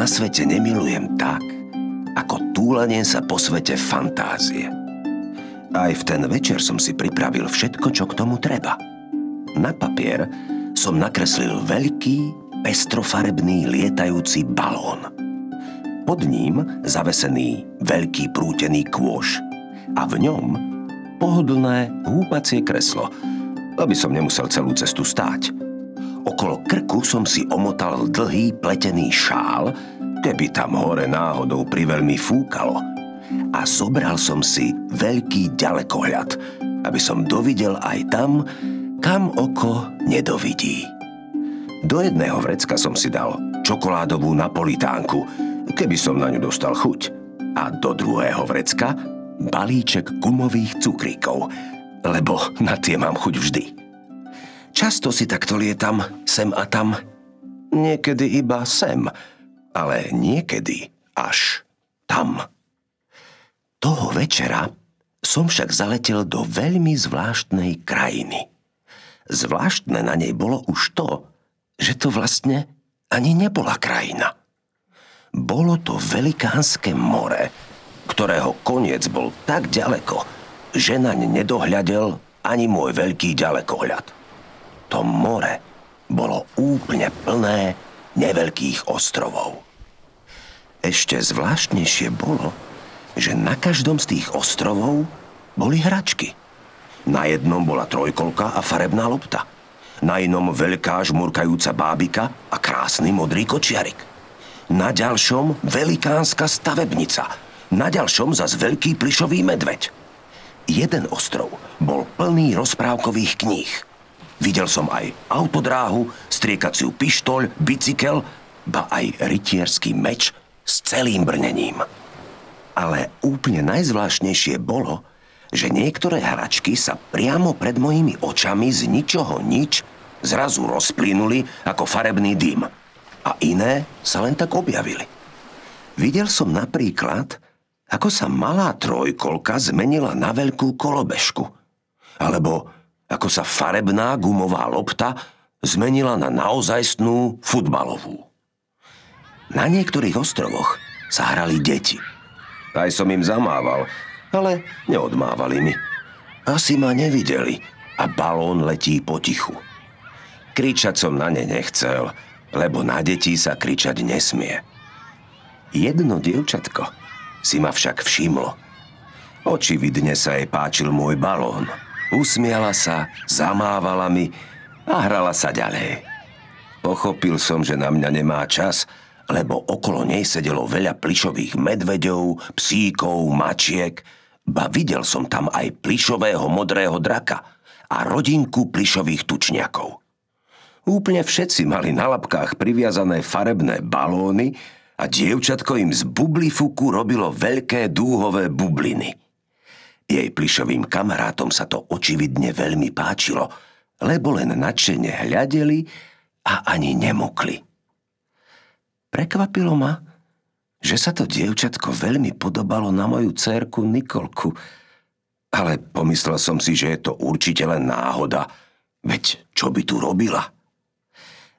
na svete nemilujem tak, ako túlanie sa po svete fantázie. Aj v ten večer som si pripravil všetko, čo k tomu treba. Na papier som nakreslil veľký, pestrofarebný lietajúci balón. Pod ním zavesený veľký prútený kôš a v ňom pohodlné húpacie kreslo, aby som nemusel celú cestu stáť. Okolo krku som si omotal dlhý pletený šál, keby tam hore náhodou priveľmi fúkalo. A zobral som si veľký ďalekohľad, aby som dovidel aj tam, kam oko nedovidí. Do jedného vrecka som si dal čokoládovú napolitánku, keby som na ňu dostal chuť. A do druhého vrecka balíček gumových cukríkov, lebo na tie mám chuť vždy. Často si takto lietam sem a tam, niekedy iba sem, ale niekedy až tam. Toho večera som však zaletel do veľmi zvláštnej krajiny. Zvláštne na nej bolo už to, že to vlastne ani nebola krajina. Bolo to velikánske more, ktorého koniec bol tak ďaleko, že naň nedohľadel ani môj veľký ďalekohľad. To more bolo úplne plné neveľkých ostrovov. Ešte zvláštnejšie bolo, že na každom z tých ostrovov boli hračky. Na jednom bola trojkolka a farebná lopta. Na inom veľká žmurkajúca bábika a krásny modrý kočiarik. Na ďalšom velikánska stavebnica. Na ďalšom zas veľký plyšový medveď. Jeden ostrov bol plný rozprávkových kníh. Videl som aj autodráhu, striekaciu pištoľ, bicykel, ba aj rytierský meč s celým brnením. Ale úplne najzvláštnejšie bolo, že niektoré hračky sa priamo pred mojimi očami z ničoho nič zrazu rozplynuli ako farebný dym. A iné sa len tak objavili. Videl som napríklad, ako sa malá trojkolka zmenila na veľkú kolobežku. Alebo ako sa farebná gumová lopta zmenila na naozajstnú futbalovú. Na niektorých ostrovoch sa hrali deti. Aj som im zamával, ale neodmávali mi. Asi ma nevideli a balón letí potichu. Kričať som na ne nechcel, lebo na deti sa kričať nesmie. Jedno dievčatko si ma však všimlo. Očividne sa jej páčil môj balón. Usmiala sa, zamávala mi a hrala sa ďalej. Pochopil som, že na mňa nemá čas, lebo okolo nej sedelo veľa plyšových medveďov, psíkov, mačiek, ba videl som tam aj plyšového modrého draka a rodinku plyšových tučniakov. Úplne všetci mali na labkách priviazané farebné balóny a dievčatko im z bublifuku robilo veľké dúhové bubliny. Jej plyšovým kamarátom sa to očividne veľmi páčilo, lebo len nadšene hľadeli a ani nemukli. Prekvapilo ma, že sa to dievčatko veľmi podobalo na moju dcérku Nikolku, ale pomyslel som si, že je to určite len náhoda, veď čo by tu robila?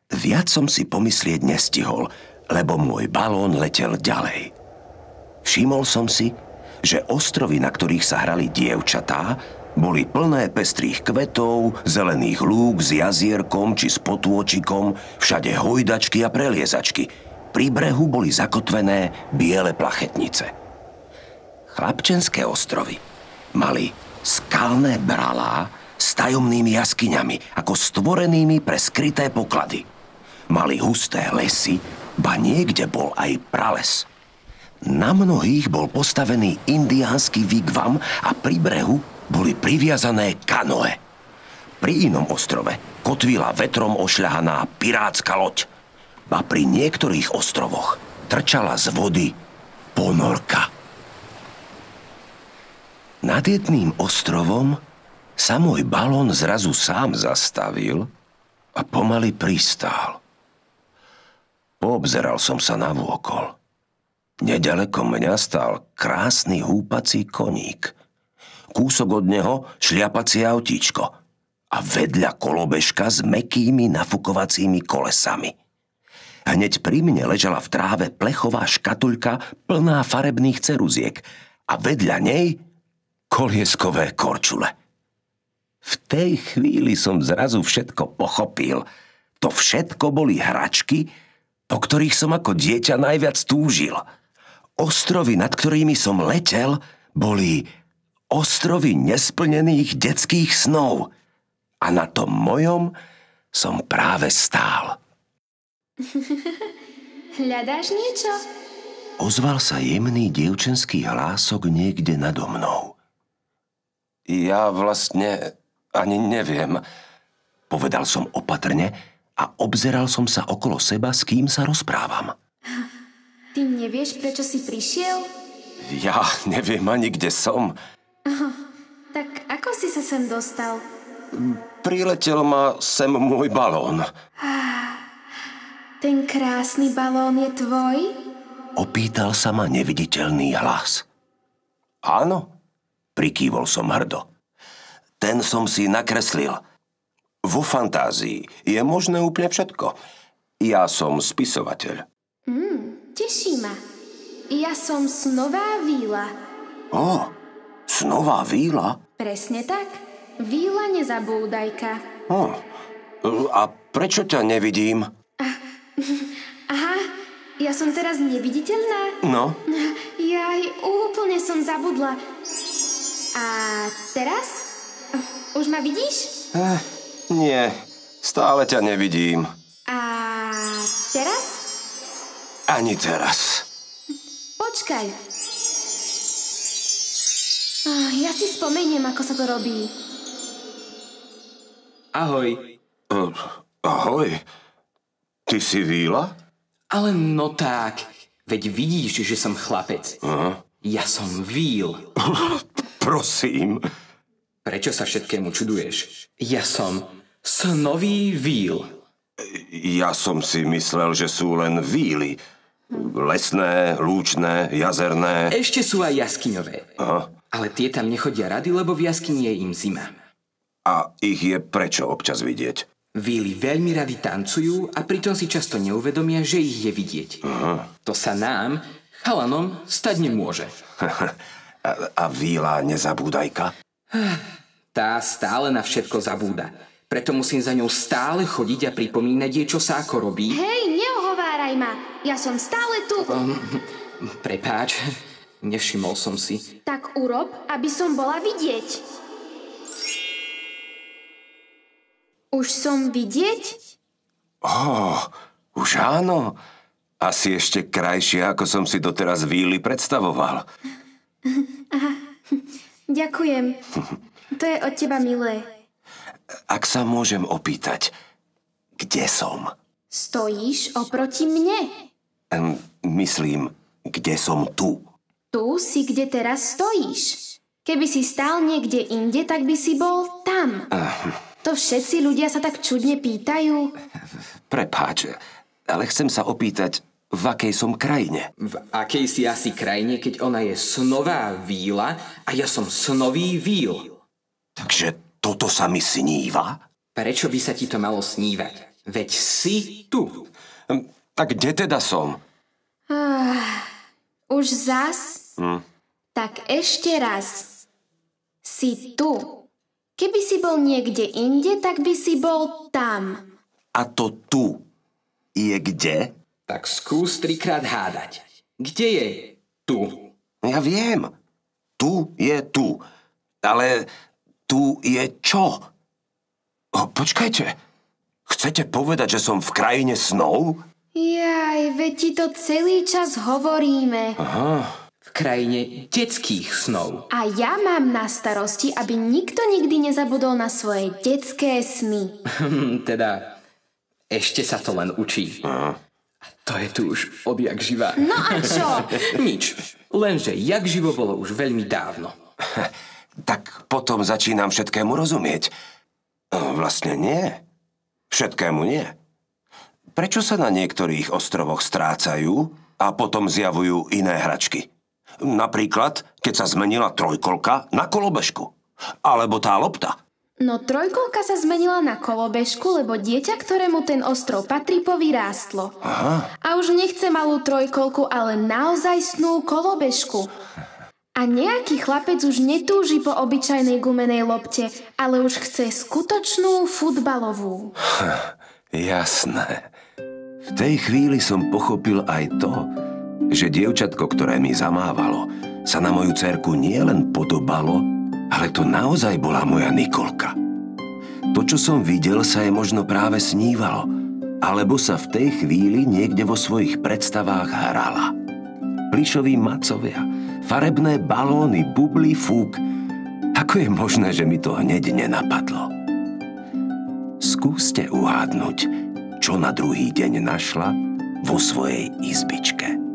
Viac som si pomyslieť nestihol, lebo môj balón letel ďalej. Všimol som si, že ostrovy, na ktorých sa hrali dievčatá, boli plné pestrých kvetov, zelených lúk s jazierkom či s potôčikom, všade hojdačky a preliezačky. Pri brehu boli zakotvené biele plachetnice. Chlapčenské ostrovy mali skalné bralá s tajomnými jaskyňami, ako stvorenými pre skryté poklady. Mali husté lesy, ba niekde bol aj prales. Na mnohých bol postavený indiánsky vigvam a pri brehu boli priviazané kanoe. Pri inom ostrove kotvila vetrom ošľahaná pirátska loď. A pri niektorých ostrovoch trčala z vody ponorka. Nad jedným ostrovom sa môj balón zrazu sám zastavil a pomaly pristál. Poobzeral som sa navôkol. Neďaleko mňa stál krásny húpací koník. Kúsok od neho šliapacie autíčko a vedľa kolobežka s mäkkými nafukovacími kolesami. Hneď pri mne ležala v tráve plechová škatuľka plná farebných ceruziek a vedľa nej kolieskové korčule. V tej chvíli som zrazu všetko pochopil. To všetko boli hračky, po ktorých som ako dieťa najviac túžil. Ostrovy, nad ktorými som letel, boli ostrovy nesplnených detských snov. A na tom mojom som práve stál. Hľadáš niečo? Ozval sa jemný dievčenský hlások niekde nado mnou. Ja vlastne ani neviem, povedal som opatrne a obzeral som sa okolo seba, s kým sa rozprávam. Ty nevieš, prečo si prišiel? Ja neviem ani, kde som. Tak ako si sa sem dostal? Priletel ma sem môj balón. Ten krásny balón je tvoj? Opýtal sa ma neviditeľný hlas. Áno, prikývol som hrdo. Ten som si nakreslil. Vo fantázii je možné úplne všetko. Ja som spisovateľ. Teší ma. Ja som Snová víla. Ó, Snová víla? Presne tak. Víla nezabúdajka. A prečo ťa nevidím? Aha, ja som teraz neviditeľná? No? Jaj, úplne som zabudla. A teraz? Už ma vidíš? Nie, stále ťa nevidím. A teraz? Ani teraz. Počkaj. Ja si spomeniem, ako sa to robí. Ahoj. Ahoj. Ty si víla? Ale no tak, veď vidíš, že som chlapec. Ja som víl. Prosím. Prečo sa všetkému čuduješ? Ja som Snový víl. Ja som si myslel, že sú len víly. Lesné, lúčne, jazerné. Ešte sú aj jaskyňové. Ale tie tam nechodia rady, lebo v jaskyni je im zima. A ich je prečo občas vidieť? Víly veľmi rady tancujú a pritom si často neuvedomia, že ich je vidieť. To sa nám, chalanom, stať nemôže. A víla nezabúdajka? Tá stále na všetko zabúda. Preto musím za ňou stále chodiť a pripomínať jej, čo sa ako robí. Hej, neohováraj ma. Ja som stále tu. Prepáč, nevšimol som si. Tak urob, aby som bola vidieť. Už som vidieť? Už áno. Asi ešte krajšie, ako som si doteraz víly predstavoval. Ďakujem. To je od teba milé. Ak sa môžem opýtať, kde som? Stojíš oproti mne. Myslím, kde som tu. Tu si, kde teraz stojíš. Keby si stál niekde inde, tak by si bol tam. To všetci ľudia sa tak čudne pýtajú. Prepáč, ale chcem sa opýtať, v akej som krajine? V akej si asi krajine, keď ona je Snová víla a ja som Snový víl? Takže toto sa mi sníva? Prečo by sa ti to malo snívať? Veď si tu. Tak kde teda som? Už zas? Tak ešte raz. Si tu. Keby si bol niekde inde, tak by si bol tam. A to tu je kde? Tak skús 3-krát hádať. Kde je tu? Ja viem. Tu je tu. Ale tu je čo? Počkajte. Chcete povedať, že som v krajine snov? Jaj, veď ti to celý čas hovoríme. V krajine detských snov. A ja mám na starosti, aby nikto nikdy nezabudol na svoje detské sny. Teda, ešte sa to len učí. A to je tu už odjak živa. No a čo? Nič. Lenže jak živo bolo už veľmi dávno. Tak potom začínam všetkému rozumieť. Vlastne nie. Všetkému nie. Prečo sa na niektorých ostrovoch strácajú a potom zjavujú iné hračky? Napríklad, keď sa zmenila trojkolka na kolobežku. Alebo tá lopta. No trojkolka sa zmenila na kolobežku, lebo dieťa, ktorému ten ostrov patrí, povyrástlo. Aha. A už nechce malú trojkolku, ale naozajstnú kolobežku. A nejaký chlapec už netúži po obyčajnej gumenej lopte, ale už chce skutočnú futbalovú. Jasné. V tej chvíli som pochopil aj to, že dievčatko, ktoré mi zamávalo, sa na moju dcerku nielen podobalo, ale to naozaj bola moja Nikolka. To, čo som videl, sa jej možno práve snívalo, alebo sa v tej chvíli niekde vo svojich predstavách hrala. Plyšoví macovia, farebné balóny, bubly, fúk. Ako je možné, že mi to hneď nenapadlo? Skúste uhádnuť, čo na druhý deň našla vo svojej izbičke.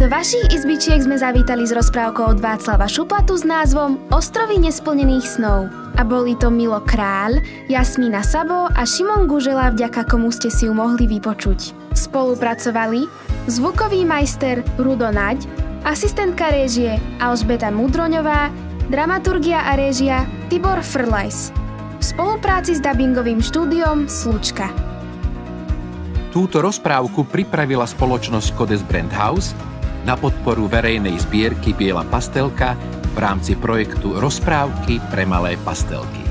Do vašich izbičiek sme zavítali s rozprávkou od Václava Šuplatu s názvom Ostrovy nesplnených snov. A boli to Milo Kráľ, Jasmína Sabo a Šimon Gužela, vďaka komu ste si ju mohli vypočuť. Spolupracovali zvukový majster Rudo Naď, asistentka réžie Alžbeta Mudroňová, dramaturgia a réžia Tibor Frlajs. V spolupráci s dabingovým štúdiom Slučka. Túto rozprávku pripravila spoločnosť Codes Brand House na podporu verejnej zbierky Biela pastelka v rámci projektu Rozprávky pre malé pastelky.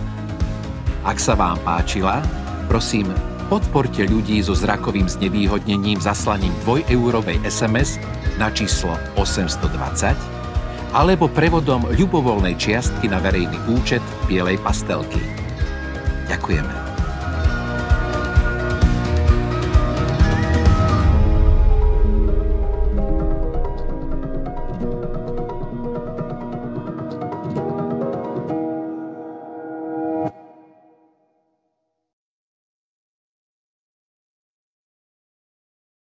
Ak sa vám páčila, prosím, podporte ľudí so zrakovým znevýhodnením zaslaním 2-eurovej SMS na číslo 820 alebo prevodom ľubovoľnej čiastky na verejný účet Bielej pastelky. Ďakujeme.